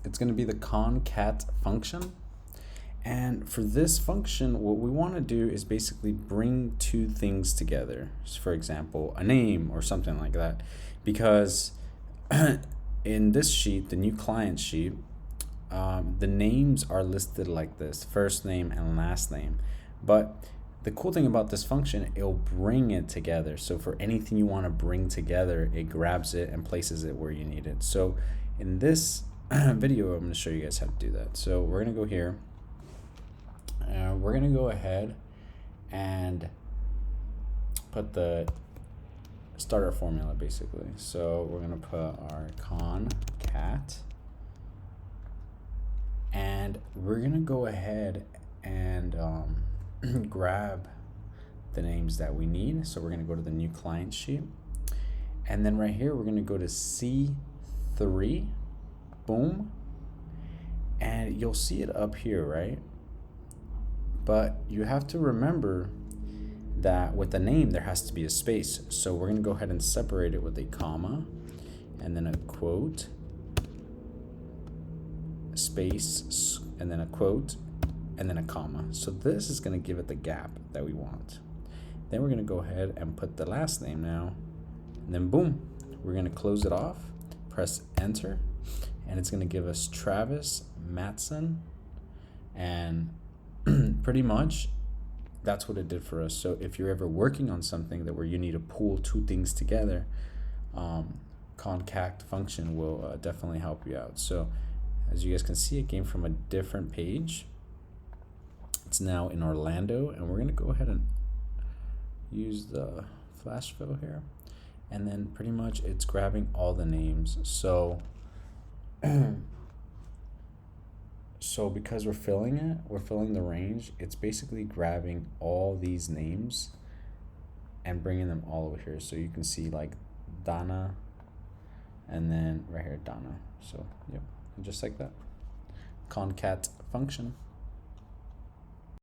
it's going to be the CONCAT function. And for this function, what we want to do is basically bring two things together. So for example, a name or something like that. Because in this sheet, the new client sheet, the names are listed like this: first name and last name. But the cool thing about this function, it'll bring it together. So for anything you want to bring together, it grabs it and places it where you need it. So in this video, I'm going to show you guys how to do that. So we're going to go here. We're going to go ahead and put the starter formula basically. So we're going to put our concat, and we're going to go ahead and grab the names that we need. So we're going to go to the new client sheet, and then right here we're going to go to C3, boom, and you'll see it up here, right? But you have to remember that with the name there has to be a space. So we're going to go ahead and separate it with a comma and then a quote, space, and then a quote, and then a comma. So this is going to give it the gap that we want. Then we're going to go ahead and put the last name now, and then boom, we're going to close it off, press enter, and it's going to give us Travis Matson, and pretty much that's what it did for us. So if you're ever working on something that where you need to pull two things together, concat function will definitely help you out. So as you guys can see, it came from a different page. It's now in Orlando, and we're going to go ahead and use the flash fill here, and then pretty much it's grabbing all the names. So so because we're filling the range, it's basically grabbing all these names and bringing them all over here. So you can see like Donna, and then right here Donna. So yep, just like that. Concat function.